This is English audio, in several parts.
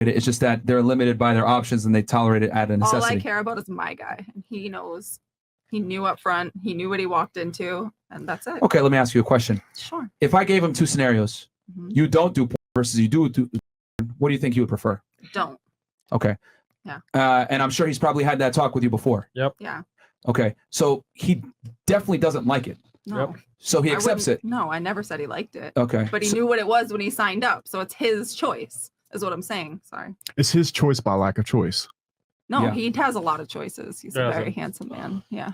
It's just that they're limited by their options and they tolerate it out of necessity. All I care about is my guy, and he knows. He knew up front. He knew what he walked into, and that's it. Okay, let me ask you a question. Sure. If I gave him two scenarios, you don't do porn versus you do, what do you think he would prefer? Don't. Okay. Yeah. And I'm sure he's probably had that talk with you before. Yep. Yeah. Okay. So he definitely doesn't like it. No. Yep. So he accepts it. No, I never said he liked it. Okay. But he knew what it was when he signed up. So it's his choice, is what I'm saying. Sorry. It's his choice by lack of choice. No, Yeah. he has a lot of choices. He's a Does very he? handsome man. Yeah.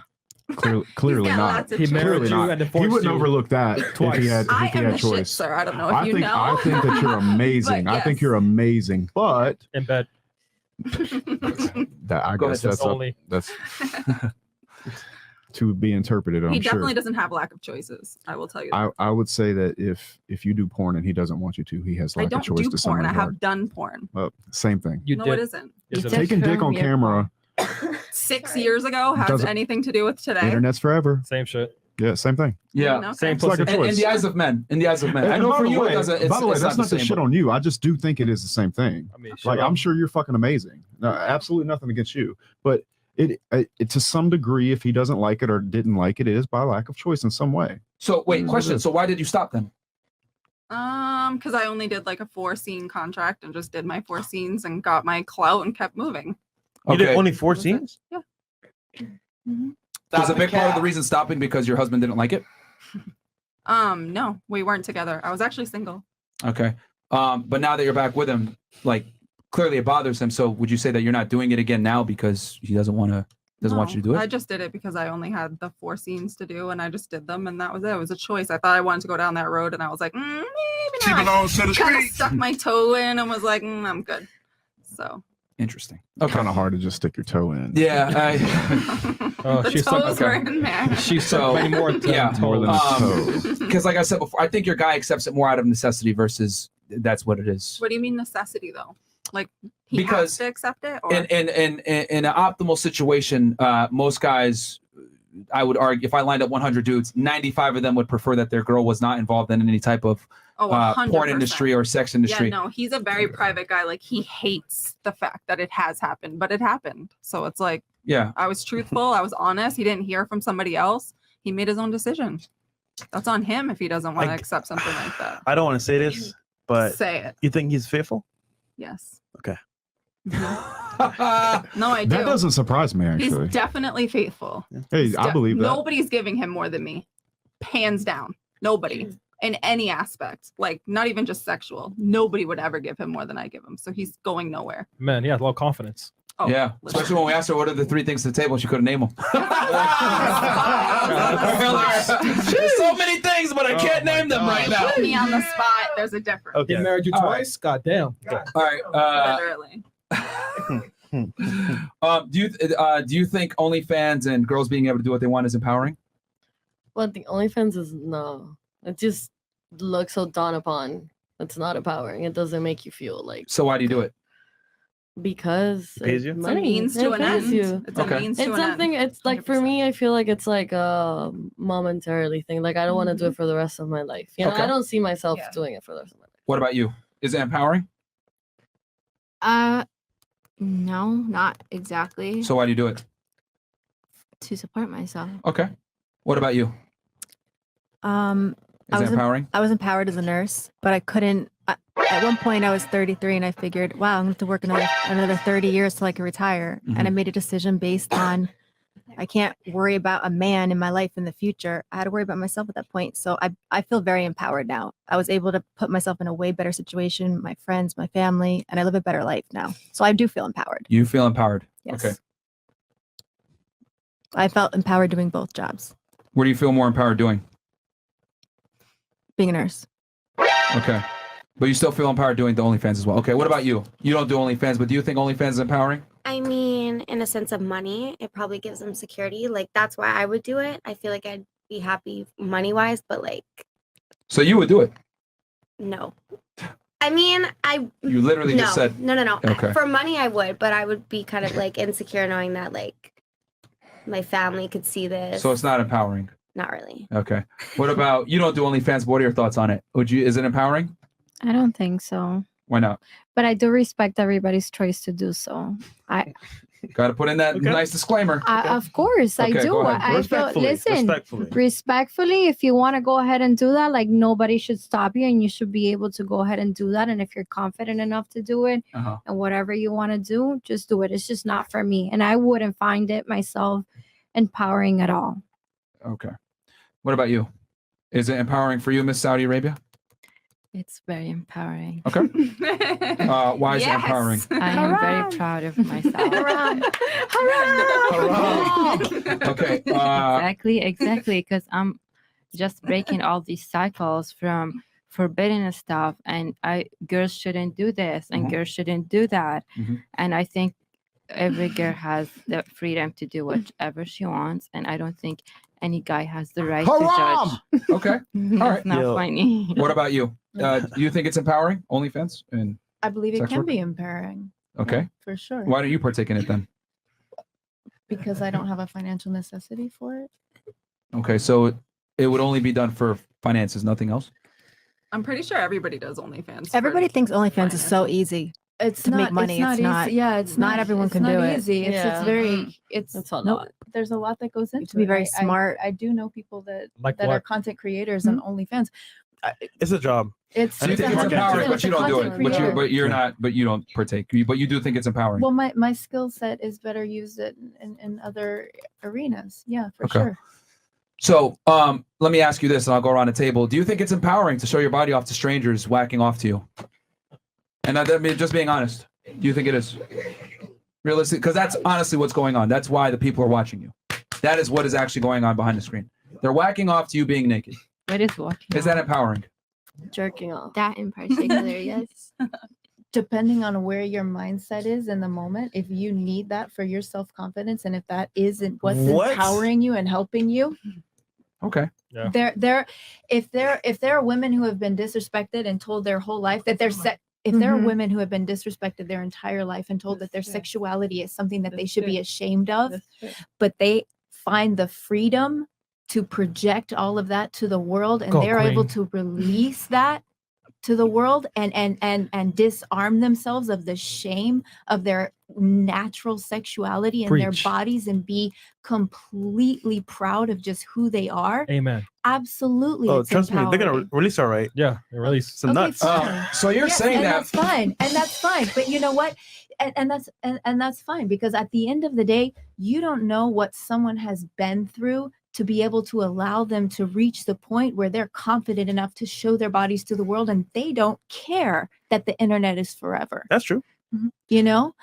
Clearly got not. lots of He married choices. you Not. and He divorced wouldn't you overlook that twice. if he had, I if he am had the choice. shit, sir. I don't know if I you think know. I think that you're amazing. But I think yes. you're amazing, but in bed. that I Go guess ahead, that's up, Only. that's to be interpreted. I'm he sure. definitely doesn't have lack of choices. I will tell you that. I would say that if you do porn and he doesn't want you to, he has I lack of don't choice do to some porn. I regard. have done porn. Well, same thing. You No, did. it isn't. Yes, You it did. is. Taking dick on Yeah. camera, 6 years ago has Doesn't- anything to do with today. internet's forever. Same shit. Yeah, same thing. Yeah. Okay. Same It's like pussy. a choice. In the eyes of men. In the eyes of men. I And know by for the you way, it doesn't. by the way, it's that's not not the to same. shit on you. I just do think it is the same thing. I mean, shut Like up. I'm sure you're fucking amazing. No, absolutely nothing against you, but it to some degree, if he doesn't like it or didn't like it, it is by lack of choice in some way. So wait, question. So why did you stop then? Because I only did like a 4-scene contract and just did my 4 scenes and got my clout and kept moving. You did Okay. only 4 That's it. scenes? Yeah. Was a big part of the reason stopping because your husband didn't like it? No, we weren't together. I was actually single. Okay. But now that you're back with him, like clearly it bothers him. So would you say that you're not doing it again now because he doesn't want you to do it? I just did it because I only had the 4 scenes to do and I just did them and that was it. It was a choice. I thought I wanted to go down that road and I was like, maybe not. Kind of stuck my toe in and was like, I'm good. So Interesting. Okay. Kind of hard to just stick your toe in. Yeah. Oh, the she's toes so, were in there. she's So, so many more. yeah. More than a toe. Because like I said before, I think your guy accepts it more out of necessity versus that's what it is. What do you mean necessity though? Like he Because has to accept it? Or In an optimal situation, most guys, I would argue, if I lined up 100 dudes, 95 of them would prefer that their girl was not involved in any type of oh, porn 100%. industry or sex industry. Yeah, no, he's a very private guy. Like he hates the fact that it has happened, but it happened. So it's like Yeah. I was truthful. I was honest. He didn't hear from somebody else. He made his own decision. That's on him if he doesn't want to accept something like that. I don't want to say this, but Say it. you think he's faithful? Yes. Okay. No, I do. That doesn't surprise me, He's actually. definitely faithful. Hey, I believe that. Nobody's giving him more than me. Hands down. Nobody. In any aspect. Like not even just sexual. Nobody would ever give him more than I give him. So he's going nowhere. Man, he has a lot of confidence. Oh, Yeah. listen. Especially when we asked her what are the 3 things to the table, she couldn't name them. There's so many things, but I can't name them right now. Put me on the spot. There's a difference. He Okay. married you All twice? God damn. All right. Literally. Do you think OnlyFans and girls being able to do what they want is empowering? Well, the OnlyFans is no. It just looks so dawn upon. It's not empowering. It doesn't make you feel like So why do you do it? because It pays you? It's a means to an end. It's Okay. a means to It's an something. end. It's like for me, I feel like it's like a momentarily thing. Like I don't want to do it for the rest of my life. You know, Okay. I don't see myself Yeah. doing it for the rest of my life. What about you? Is it empowering? No, not exactly. So why do you do it? To support myself. Okay. What about you? I Is it was empowering? I was empowered as a nurse, but I couldn't. At one point, I was 33, and I figured, wow, I'm going to have to work another 30 years till I can retire. And I made a decision based on I can't worry about a man in my life in the future. I had to worry about myself at that point. So I feel very empowered now. I was able to put myself in a way better situation, my friends, my family, and I live a better life now. So I do feel empowered. You feel empowered. Yes. Okay. I felt empowered doing both jobs, What do you feel more empowered doing? being a nurse. Okay. But you still feel empowered doing the OnlyFans as well. Okay. What about you? You don't do OnlyFans, but do you think OnlyFans is empowering? I mean, in a sense of money, it probably gives them security. Like that's why I would do it. I feel like I'd be happy money wise, but like So you would do it. no. I mean, You literally no, just said. no. Okay. For money, I would, but I would be kind of like insecure knowing that like my family could see this. So it's not empowering. Not really. Okay. What about you? Don't do OnlyFans. What are your thoughts on it? Would you? Is it empowering? I don't think so. Why not? But I do respect everybody's choice to do so. Got to put in that Okay. nice disclaimer. Of course, I Okay, do. go ahead. I feel, listen, Respectfully. respectfully, if you want to go ahead and do that, like nobody should stop you and you should be able to go ahead and do that. And if you're confident enough to do it Uh-huh. and whatever you want to do, just do it. It's just not for me. And I wouldn't find it myself empowering at all. Okay. What about you? Is it empowering for you, Miss Saudi Arabia? It's very empowering. Okay. Why is it empowering? I am very proud of myself. Okay. Exactly. Because I'm just breaking all these cycles from forbidden stuff, and girls shouldn't do this, and Mhm. girls shouldn't do that. Mhm. And I think every girl has the freedom to do whatever she wants, and I don't think any guy has the right to judge. Okay. That's right. not Yo. funny. What about you? Do you think it's empowering? OnlyFans? And I believe it Sex can work? be empowering. okay. For sure. Why don't you partake in it then? Because I don't have a financial necessity for it. Okay, so it would only be done for finances, nothing else. I'm pretty sure everybody does OnlyFans. for Everybody thinks OnlyFans is so finances. easy. It's To make money, it's not- easy. Yeah, it's not everyone it's can not do it. easy. It's Yeah. very it's It's a no, lot. there's a lot that goes into to be it. very I- smart. I do know people that Like are what? content creators on OnlyFans. It's a job. It's So you It's think a it's content empowering, creator. but you don't do it. Content But creator. you're not. But you don't partake. But you do think it's empowering. well, my skill set is better used in other arenas. Yeah, for Okay. sure. So, let me ask you this, and I'll go around the table. Do you think it's empowering to show your body off to strangers whacking off to you? And I mean, just being honest, do you think it is realistic? Because that's honestly what's going on. That's why the people are watching you. That is what is actually going on behind the screen. They're whacking off to you being naked. What is walking? Is that empowering? Jerking off. That in particular, yes. Depending on where your mindset is in the moment, if you need that for your self-confidence and if that isn't what's What? empowering you and helping you, Okay. Yeah. if there are women who have been disrespected and told their whole life that if there are Mhm. women who have been disrespected their entire life and told that their sexuality is something that they should be ashamed of, but they find the freedom to project all of that to the world and Go, they're able queen. to release that to the world and disarm themselves of the shame of their natural sexuality and their Preach. bodies and be completely proud of just who they are. Amen. Absolutely. Oh, it's trust me, they're gonna empowering. release all right. Yeah, it release. Some Okay, nuts. fine. So you're Yes, saying and that. that's fine, and that's fine. But you know what? And that's fine because at the end of the day, you don't know what someone has been through to be able to allow them to reach the point where they're confident enough to show their bodies to the world, and they don't care that the internet is forever. That's true. You know,